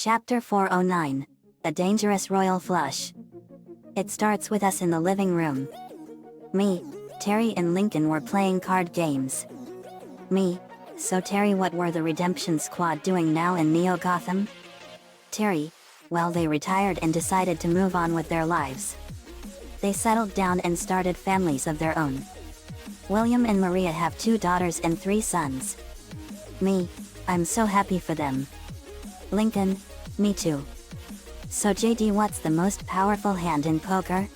Chapter 409. A Dangerous Royal Flush. It starts with us in the living room. Me, Terry and Lincoln were playing card games. Me, so Terry, what were the Redemption Squad doing now in Neo Gotham? Terry, well, they retired and decided to move on with their lives. They settled down and started families of their own. William and Maria have 2 daughters and 3 sons. Me, I'm so happy for them. Lincoln, me too. So JD, what's the most powerful hand in poker?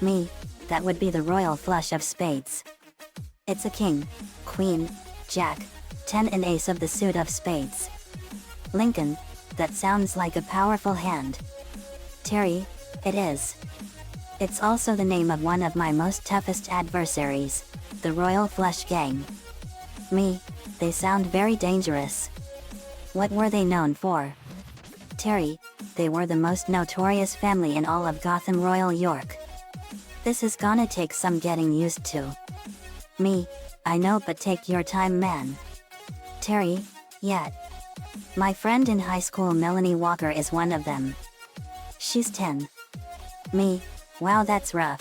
Me, that would be the royal flush of spades. It's a king, queen, jack, 10 and ace of the suit of spades. Lincoln, that sounds like a powerful hand. Terry, it is. It's also the name of one of my most toughest adversaries, the Royal Flush Gang. Me, they sound very dangerous. What were they known for? Terry, they were the most notorious family in all of Gotham Royal York. This is gonna take some getting used to. Me, I know, but take your time, man. Terry, yeah. My friend in high school Melanie Walker is one of them. She's 10. Me, wow, that's rough.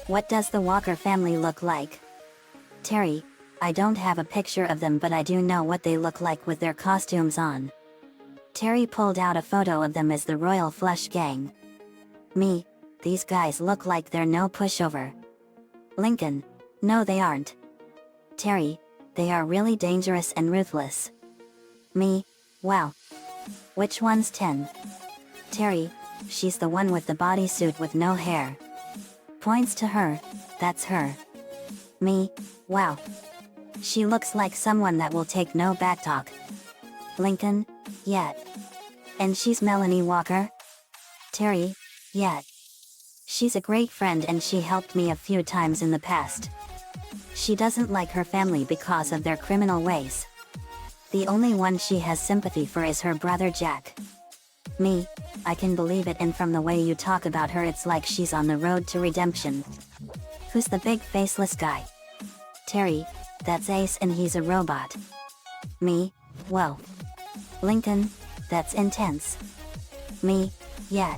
What does the Walker family look like? Terry, I don't have a picture of them, but I do know what they look like with their costumes on. Terry pulled out a photo of them as the Royal Flush Gang. Me, these guys look like they're no pushover. Lincoln, no they aren't. Terry, they are really dangerous and ruthless. Me, wow. Which one's 10? Terry, she's the one with the bodysuit with no hair. Points to her, that's her. Me, wow. She looks like someone that will take no backtalk. Lincoln, yeah. And she's Melanie Walker? Terry, yeah. She's a great friend and she helped me a few times in the past. She doesn't like her family because of their criminal ways. The only one she has sympathy for is her brother Jack. Me, I can believe it, and from the way you talk about her it's like she's on the road to redemption. Who's the big faceless guy? Terry, that's Ace and he's a robot. Me, whoa. Lincoln, that's intense. Me, yeah.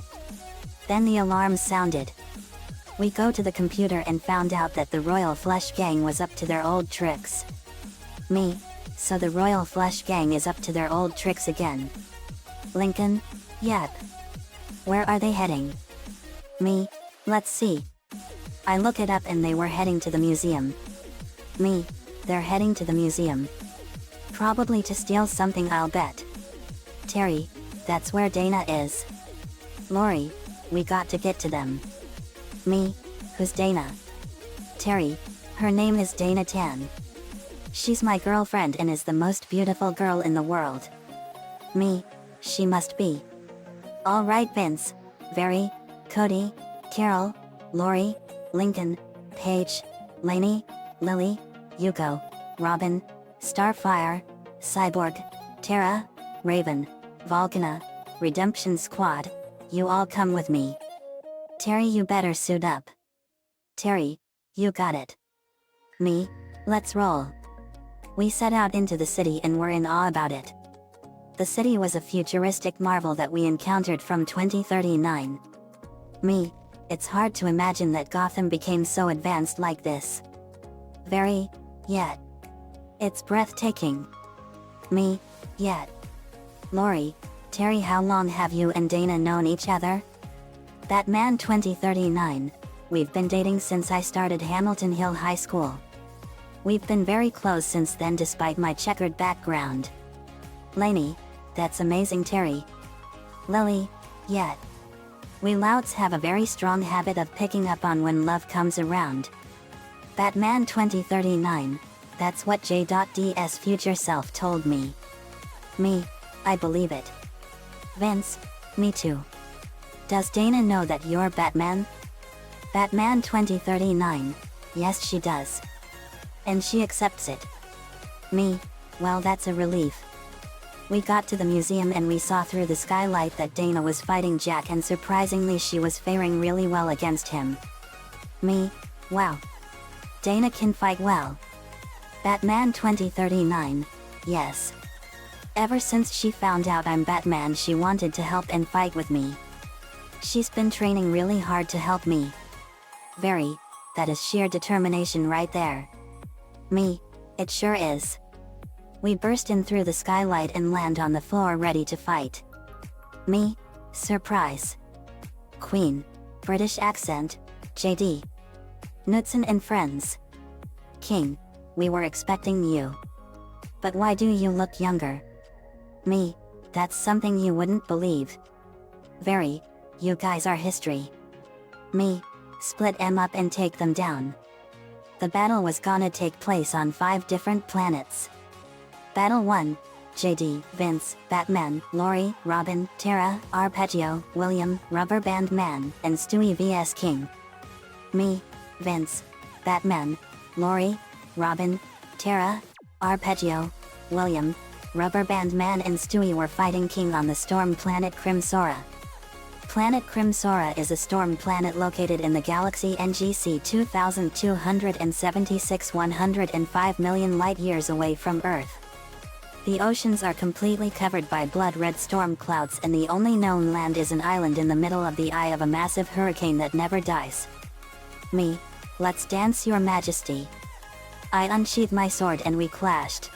Then the alarms sounded. We go to the computer and found out that the Royal Flush Gang was up to their old tricks. Me, so the Royal Flush Gang is up to their old tricks again. Lincoln, yep. Where are they heading? Me, let's see. I look it up and they were heading to the museum. Me, they're heading to the museum. Probably to steal something, I'll bet. Terry, that's where Dana is. Lori, we got to get to them. Me, who's Dana? Terry, her name is Dana Tan. She's my girlfriend and is the most beautiful girl in the world. Me, she must be. All right, Vince, Very, Cody, Carol, Lori, Lincoln, Paige, Lainey, Lily, Yuko, Robin, Starfire, Cyborg, Tara, Raven, Volcana, Redemption Squad, you all come with me. Terry, you better suit up. Terry, you got it. Me, let's roll. We set out into the city and were in awe about it. The city was a futuristic marvel that we encountered from 2039. Me, it's hard to imagine that Gotham became so advanced like this. Very, yeah. It's breathtaking. Me, yeah. Lori, Terry, how long have you and Dana known each other? Batman 2039, we've been dating since I started Hamilton Hill High School. We've been very close since then despite my checkered background. Lainey, that's amazing. Terry. Lily, yeah. We Louts have a very strong habit of picking up on when love comes around. Batman 2039, that's what J.D's future self told me. Me, I believe it. Vince, me too. Does Dana know that you're Batman? Batman 2039, yes she does. And she accepts it. Me, well, that's a relief. We got to the museum and we saw through the skylight that Dana was fighting Jack, and surprisingly she was faring really well against him. Me, wow. Dana can fight well. Batman 2039, yes. Ever since she found out I'm Batman, she wanted to help and fight with me. She's been training really hard to help me. Very, that is sheer determination right there. Me, it sure is. We burst in through the skylight and land on the floor ready to fight. Me, surprise. Queen, British accent, JD. Knudsen and friends. King, we were expecting you. But why do you look younger? Me, that's something you wouldn't believe. Very, you guys are history. Me, split them up and take them down. The battle was gonna take place on 5 different planets. Battle 1, JD, Vince, Batman, Lori, Robin, Tara, Arpeggio, William, Rubber Band Man, and Stewie vs King. Me, Vince, Batman, Lori, Robin, Tara, Arpeggio, William, Rubber Band Man and Stewie were fighting King on the storm planet Crimsora. Planet Crimsora is a storm planet located in the galaxy NGC 2276 105 million light-years away from Earth. The oceans are completely covered by blood-red storm clouds and the only known land is an island in the middle of the eye of a massive hurricane that never dies. Me, let's dance your majesty. I unsheathed my sword and we clashed.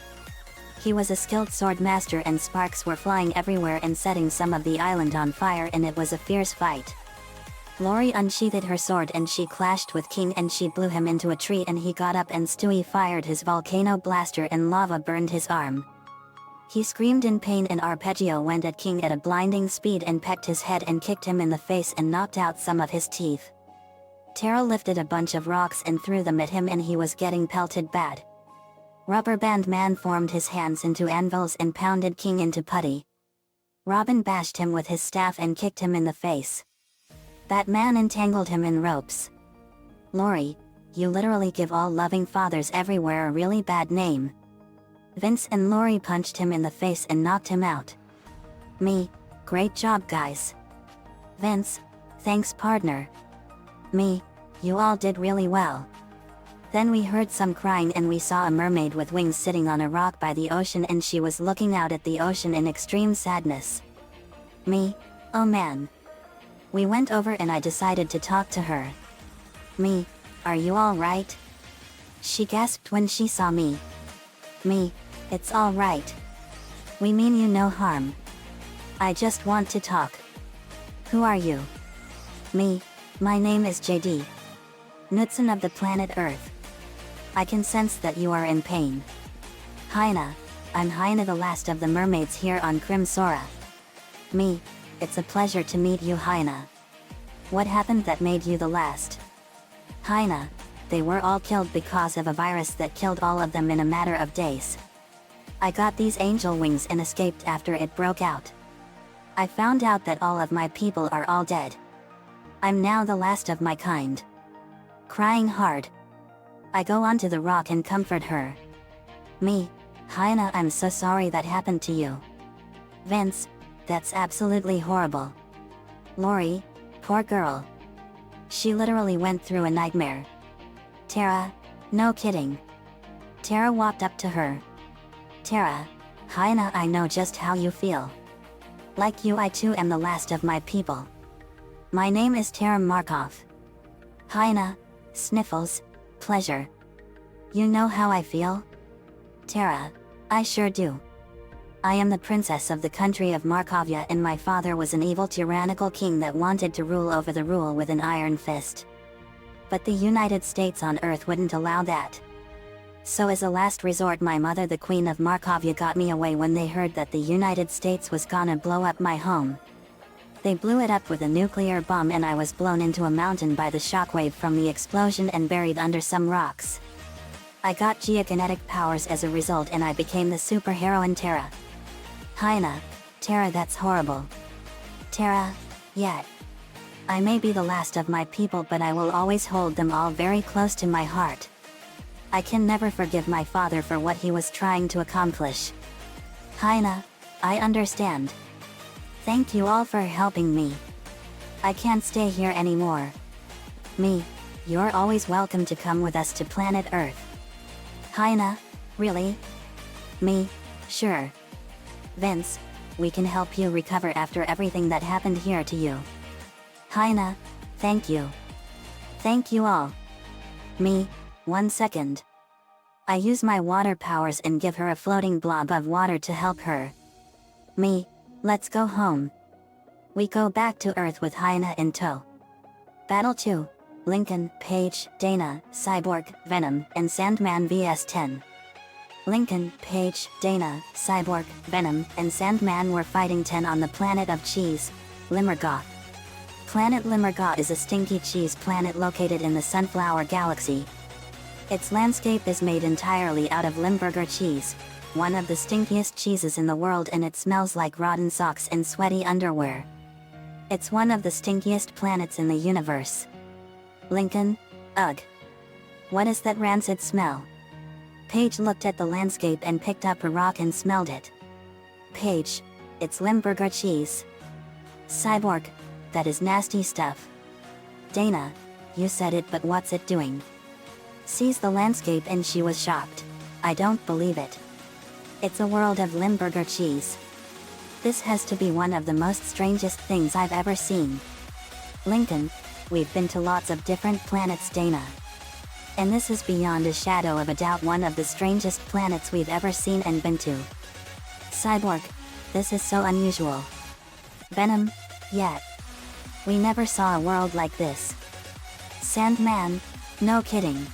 He was a skilled sword master and sparks were flying everywhere and setting some of the island on fire and it was a fierce fight. Lori unsheathed her sword and she clashed with King and she blew him into a tree and he got up and Stewie fired his volcano blaster and lava burned his arm. He screamed in pain and Arpeggio went at King at a blinding speed and pecked his head and kicked him in the face and knocked out some of his teeth. Tara lifted a bunch of rocks and threw them at him and he was getting pelted bad. Rubber Band Man formed his hands into anvils and pounded King into putty. Robin bashed him with his staff and kicked him in the face. Batman entangled him in ropes. Lori, you literally give all loving fathers everywhere a really bad name. Vince and Lori punched him in the face and knocked him out. Me, great job guys. Vince, thanks partner. Me, you all did really well. Then we heard some crying and we saw a mermaid with wings sitting on a rock by the ocean and she was looking out at the ocean in extreme sadness. Me, oh man. We went over and I decided to talk to her. Me, are you all right? She gasped when she saw me. Me, it's all right. We mean you no harm. I just want to talk. Who are you? Me, my name is JD. Knudsen of the planet Earth. I can sense that you are in pain. Hyena, I'm Hyena, the last of the mermaids here on Crimsora. Me, it's a pleasure to meet you Hyena. What happened that made you the last? Hyena, they were all killed because of a virus that killed all of them in a matter of days. I got these angel wings and escaped after it broke out. I found out that all of my people are all dead. I'm now the last of my kind. Crying hard. I go onto the rock and comfort her. Me, Hyena, I'm so sorry that happened to you. Vince, that's absolutely horrible. Lori, poor girl. She literally went through a nightmare. Tara, no kidding. Tara walked up to her. Tara, Hyena, I know just how you feel. Like you, I too am the last of my people. My name is Tara Markov. Hyena, sniffles, pleasure. You know how I feel? Tara, I sure do. I am the princess of the country of Markovia and my father was an evil tyrannical king that wanted to rule over the rule with an iron fist. But the United States on Earth wouldn't allow that. So as a last resort my mother the Queen of Markovia got me away when they heard that the United States was gonna blow up my home. They blew it up with a nuclear bomb and I was blown into a mountain by the shockwave from the explosion and buried under some rocks. I got geokinetic powers as a result and I became the superheroine Tara. Hyena, Tara, that's horrible. Tara, yeah. I may be the last of my people but I will always hold them all very close to my heart. I can never forgive my father for what he was trying to accomplish. Hyena, I understand. Thank you all for helping me. I can't stay here anymore. Me, you're always welcome to come with us to planet Earth. Hyena, really? Me, sure. Vince, we can help you recover after everything that happened here to you. Hyena, thank you. Thank you all. Me, 1 second. I use my water powers and give her a floating blob of water to help her. Me, let's go home. We go back to Earth with Hyena in tow. Battle 2, Lincoln, Paige, Dana, Cyborg, Venom, and Sandman vs 10. Lincoln, Paige, Dana, Cyborg, Venom, and Sandman were fighting 10 on the planet of cheese, Limmergauth. Planet Limmergauth is a stinky cheese planet located in the Sunflower Galaxy. Its landscape is made entirely out of Limburger cheese, one of the stinkiest cheeses in the world, and it smells like rotten socks and sweaty underwear. It's one of the stinkiest planets in the universe. Lincoln, ugh. What is that rancid smell? Paige looked at the landscape and picked up a rock and smelled it. Paige, it's Limburger cheese. Cyborg, that is nasty stuff. Dana, you said it, but what's it doing? Sees the landscape and she was shocked. I don't believe it. It's a world of Limburger cheese. This has to be one of the most strangest things I've ever seen. Lincoln, we've been to lots of different planets, Dana. And this is beyond a shadow of a doubt one of the strangest planets we've ever seen and been to. Cyborg, this is so unusual. Venom, yeah. We never saw a world like this. Sandman, no kidding.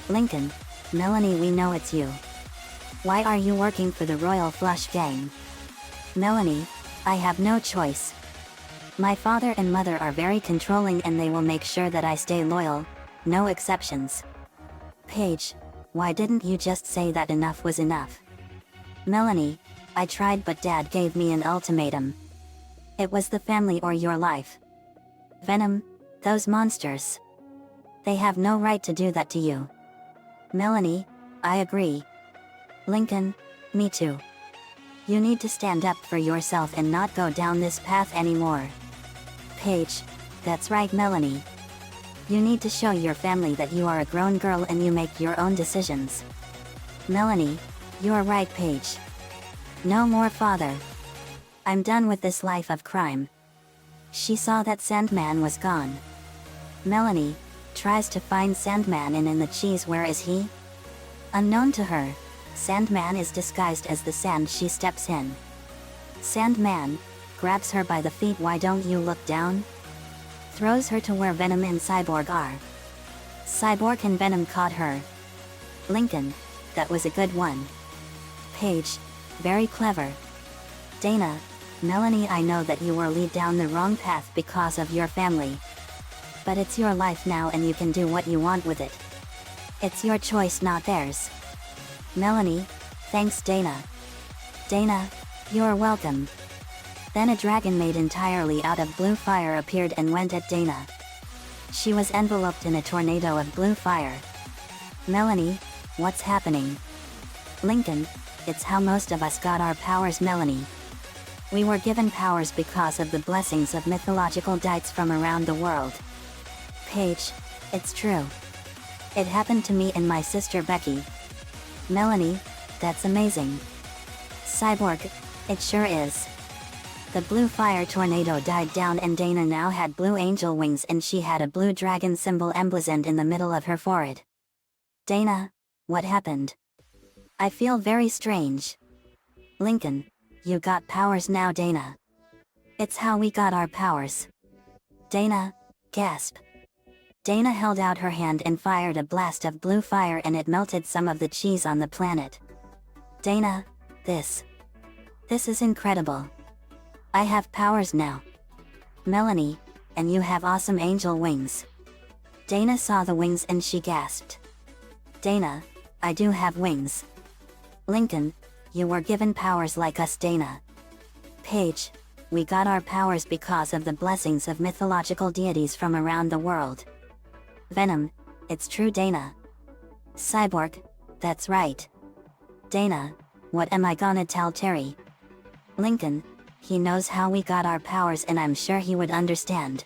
Lincoln, Melanie, we know it's you. Why are you working for the Royal Flush Gang? Melanie, I have no choice. My father and mother are very controlling and they will make sure that I stay loyal, no exceptions. Paige, why didn't you just say that enough was enough? Melanie, I tried but Dad gave me an ultimatum. It was the family or your life. Venom, those monsters. They have no right to do that to you. Melanie, I agree. Lincoln, me too. You need to stand up for yourself and not go down this path anymore. Paige, that's right, Melanie. You need to show your family that you are a grown girl and you make your own decisions. Melanie, you're right, Paige. No more father. I'm done with this life of crime. She saw that Sandman was gone. Melanie tries to find Sandman and in the cheese. Where is he? Unknown to her, Sandman is disguised as the sand she steps in. Sandman grabs her by the feet. Why don't you look down? Throws her to where Venom and Cyborg are. Cyborg and Venom caught her. Lincoln, that was a good one. Paige, very clever. Dana, Melanie, I know that you were led down the wrong path because of your family. But it's your life now and you can do what you want with it. It's your choice, not theirs. Melanie, thanks Dana. Dana, you're welcome. Then a dragon made entirely out of blue fire appeared and went at Dana. She was enveloped in a tornado of blue fire. Melanie, what's happening? Lincoln, it's how most of us got our powers, Melanie. We were given powers because of the blessings of mythological deities from around the world. Paige, it's true. It happened to me and my sister Becky. Melanie, that's amazing. Cyborg, it sure is. The blue fire tornado died down and Dana now had blue angel wings and she had a blue dragon symbol emblazoned in the middle of her forehead. Dana, what happened? I feel very strange. Lincoln, you got powers now, Dana. It's how we got our powers. Dana, gasp. Dana held out her hand and fired a blast of blue fire and it melted some of the cheese on the planet. Dana, this is incredible. I have powers now. Melanie, and you have awesome angel wings. Dana saw the wings and she gasped. Dana, I do have wings. Lincoln, you were given powers like us, Dana. Paige, we got our powers because of the blessings of mythological deities from around the world. Venom, it's true, Dana. Cyborg, that's right. Dana, what am I gonna tell Terry? Lincoln, he knows how we got our powers and I'm sure he would understand.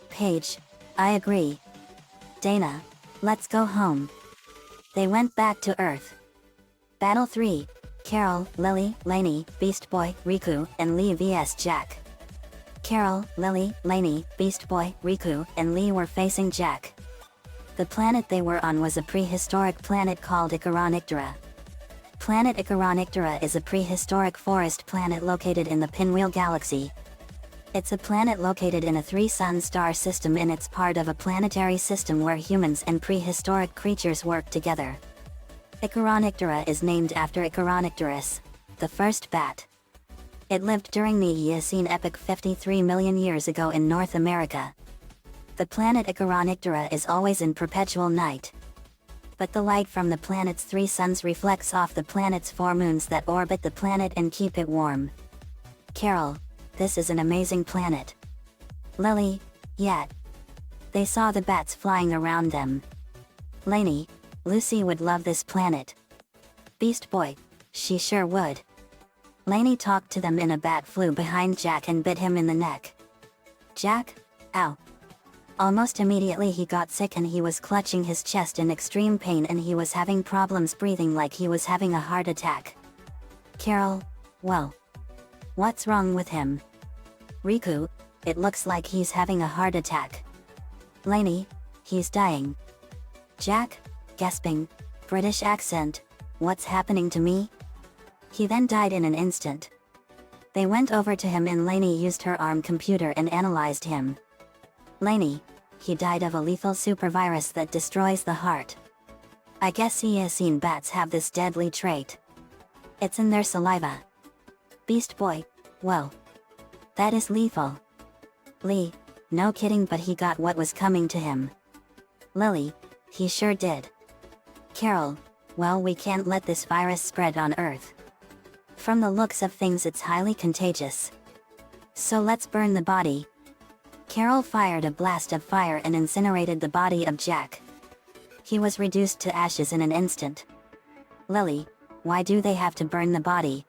Paige, I agree. Dana, let's go home. They went back to Earth. Battle 3, Carol, Lily, Lainey, Beast Boy, Riku, and Lee vs Jack. Carol, Lily, Lainey, Beast Boy, Riku, and Lee were facing Jack. The planet they were on was a prehistoric planet called Ikaronectera. Planet Ikaronectera is a prehistoric forest planet located in the Pinwheel Galaxy. It's a planet located in a three-sun star system, and it's part of a planetary system where humans and prehistoric creatures work together. Ikaronectera is named after Ikaronecterus, the first bat. It lived during the Eocene epoch 53 million years ago in North America. The planet Ikaronectera is always in perpetual night. But the light from the planet's three suns reflects off the planet's four moons that orbit the planet and keep it warm. Carol, this is an amazing planet. Lily, yeah. They saw the bats flying around them. Lainey, Lucy would love this planet. Beast Boy, she sure would. Lainey talked to them and a bat flew behind Jack and bit him in the neck. Jack? Ow. Almost immediately he got sick and he was clutching his chest in extreme pain and he was having problems breathing like he was having a heart attack. Carol, well. What's wrong with him? Riku, it looks like he's having a heart attack. Lainey, he's dying. Jack, gasping, British accent, what's happening to me? He then died in an instant. They went over to him and Lainey used her arm computer and analyzed him. Lainey, he died of a lethal supervirus that destroys the heart. I guess Eocene bats have this deadly trait. It's in their saliva. Beast Boy, well. That is lethal. Lee, no kidding, but he got what was coming to him. Lily, he sure did. Carol, well, we can't let this virus spread on Earth. From the looks of things it's highly contagious. So let's burn the body. Carol fired a blast of fire and incinerated the body of Jack. He was reduced to ashes in an instant. Lily, why do they have to burn the body?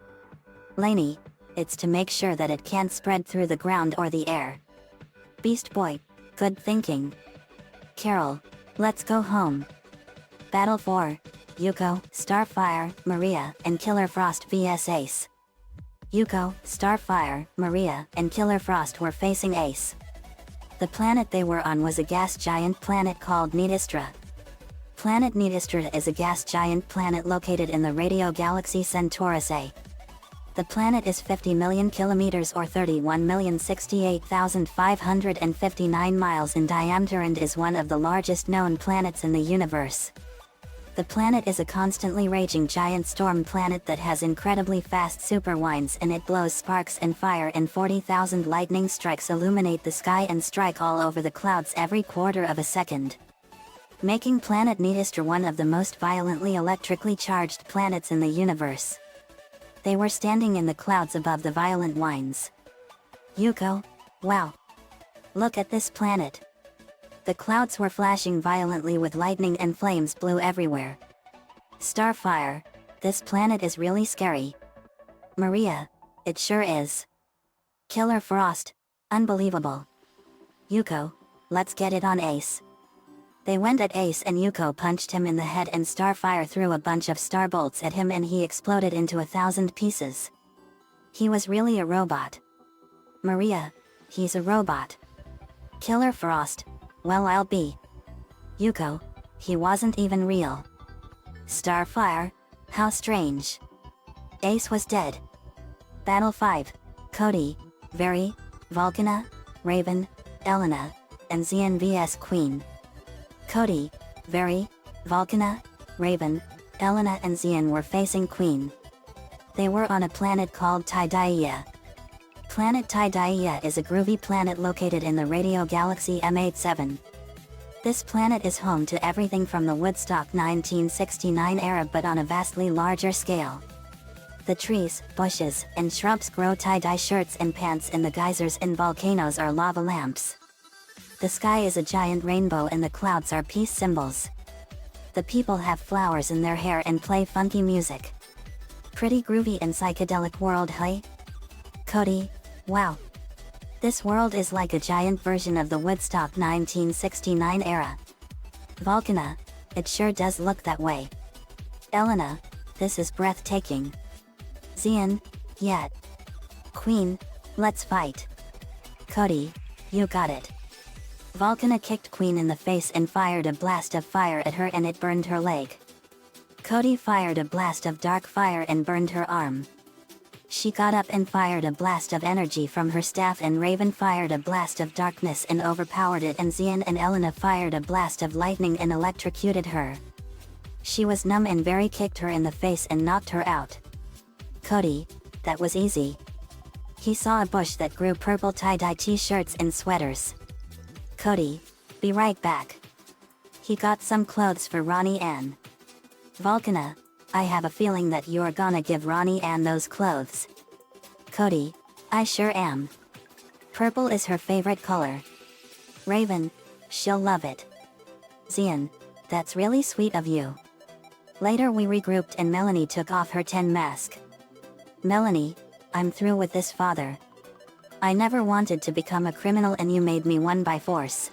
Lainey, it's to make sure that it can't spread through the ground or the air. Beast Boy, good thinking. Carol, let's go home. Battle 4, Yuko, Starfire, Maria, and Killer Frost vs Ace. Yuko, Starfire, Maria, and Killer Frost were facing Ace. The planet they were on was a gas giant planet called Nidistra. Planet Nidistra is a gas giant planet located in the radio galaxy Centaurus A. The planet is 50 million kilometers or 31,068,559 miles in diameter and is one of the largest known planets in the universe. The planet is a constantly raging giant storm planet that has incredibly fast super winds, and it blows sparks and fire, and 40,000 lightning strikes illuminate the sky and strike all over the clouds every quarter of a second, making planet Nidistra one of the most violently electrically charged planets in the universe. They were standing in the clouds above the violent winds. Yuko, wow. Look at this planet. The clouds were flashing violently with lightning and flames blew everywhere. Starfire, this planet is really scary. Maria, it sure is. Killer Frost, unbelievable. Yuko, let's get it on Ace. They went at Ace and Yuko punched him in the head and Starfire threw a bunch of star bolts at him and he exploded into 1,000 pieces. He was really a robot. Maria, he's a robot. Killer Frost, well, I'll be. Yuko, he wasn't even real. Starfire, how strange. Ace was dead. Battle 5, Cody, Very, Vulcana, Raven, Elena, and Xian vs Queen. Cody, Very, Vulcana, Raven, Elena and Xian were facing Queen. They were on a planet called Tydaia. Planet Tydaia is a groovy planet located in the radio galaxy M87. This planet is home to everything from the Woodstock 1969 era but on a vastly larger scale. The trees, bushes, and shrubs grow tie-dye shirts and pants, and the geysers and volcanoes are lava lamps. The sky is a giant rainbow and the clouds are peace symbols. The people have flowers in their hair and play funky music. Pretty groovy and psychedelic world, hey? Cody, wow. This world is like a giant version of the Woodstock 1969 era. Vulcana, it sure does look that way. Elena, this is breathtaking. Xian, yet. Queen, let's fight. Cody, you got it. Volcana kicked Queen in the face and fired a blast of fire at her and it burned her leg. Cody fired a blast of dark fire and burned her arm. She got up and fired a blast of energy from her staff and Raven fired a blast of darkness and overpowered it and Xian and Elena fired a blast of lightning and electrocuted her. She was numb and very kicked her in the face and knocked her out. Cody, that was easy. He saw a bush that grew purple tie-dye t-shirts and sweaters. Cody, be right back. He got some clothes for Ronnie Ann. Volcana, I have a feeling that you're gonna give Ronnie Ann those clothes. Cody, I sure am. Purple is her favorite color. Raven, she'll love it. Xian, that's really sweet of you. Later we regrouped and Melanie took off her 10 mask. Melanie, I'm through with this father. I never wanted to become a criminal and you made me one by force.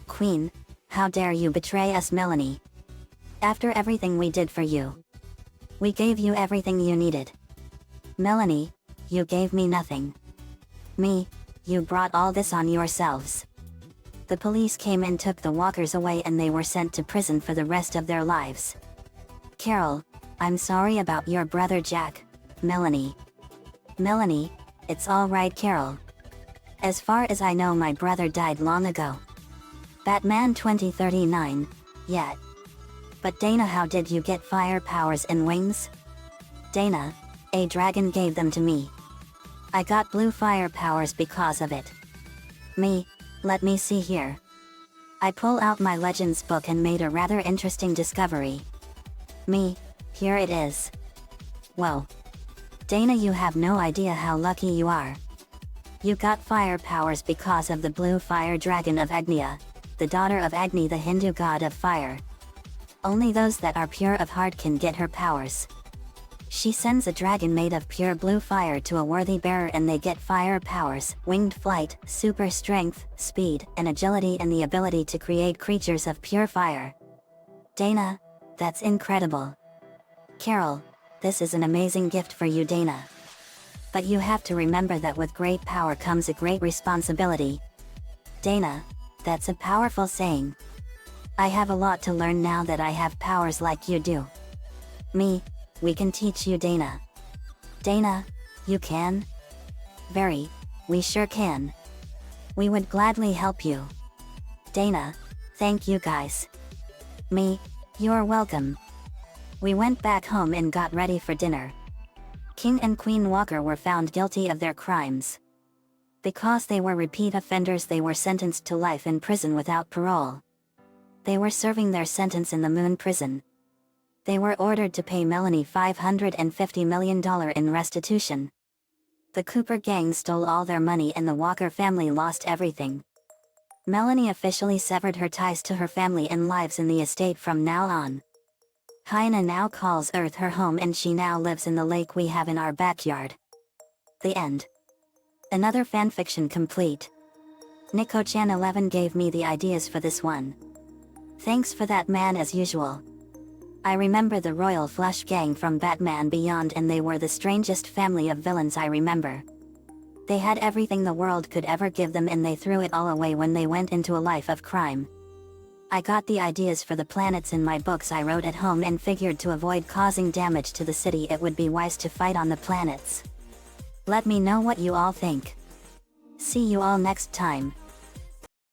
Queen, how dare you betray us, Melanie? After everything we did for you. We gave you everything you needed. Melanie, you gave me nothing. Me, you brought all this on yourselves. The police came and took the walkers away and they were sent to prison for the rest of their lives. Carol, I'm sorry about your brother Jack, Melanie. Melanie, it's all right, Carol. As far as I know, my brother died long ago. Batman 2039, yeah. But Dana, how did you get fire powers and wings? Dana, a dragon gave them to me. I got blue fire powers because of it. Me, let me see here. I pull out my Legends book and made a rather interesting discovery. Me, here it is. Whoa. Dana, you have no idea how lucky you are. You got fire powers because of the blue fire dragon of Agnya, the daughter of Agni, the Hindu god of fire. Only those that are pure of heart can get her powers. She sends a dragon made of pure blue fire to a worthy bearer and they get fire powers, winged flight, super strength, speed, and agility, and the ability to create creatures of pure fire. Dana, that's incredible. Carol, this is an amazing gift for you, Dana. But you have to remember that with great power comes a great responsibility. Dana, that's a powerful saying. I have a lot to learn now that I have powers like you do. Me, we can teach you, Dana. Dana, you can? Very, we sure can. We would gladly help you. Dana, thank you guys. Me, you're welcome. We went back home and got ready for dinner. King and Queen Walker were found guilty of their crimes. Because they were repeat offenders, they were sentenced to life in prison without parole. They were serving their sentence in the Moon Prison. They were ordered to pay Melanie $550 million in restitution. The Cooper gang stole all their money and the Walker family lost everything. Melanie officially severed her ties to her family and lives in the estate from now on. Hyena now calls Earth her home and she now lives in the lake we have in our backyard. The end. Another fanfiction complete. Nico-chan 11 gave me the ideas for this one. Thanks for that, man, as usual. I remember the Royal Flush Gang from Batman Beyond and they were the strangest family of villains I remember. They had everything the world could ever give them and they threw it all away when they went into a life of crime. I got the ideas for the planets in my books I wrote at home and figured to avoid causing damage to the city it would be wise to fight on the planets. Let me know what you all think. See you all next time.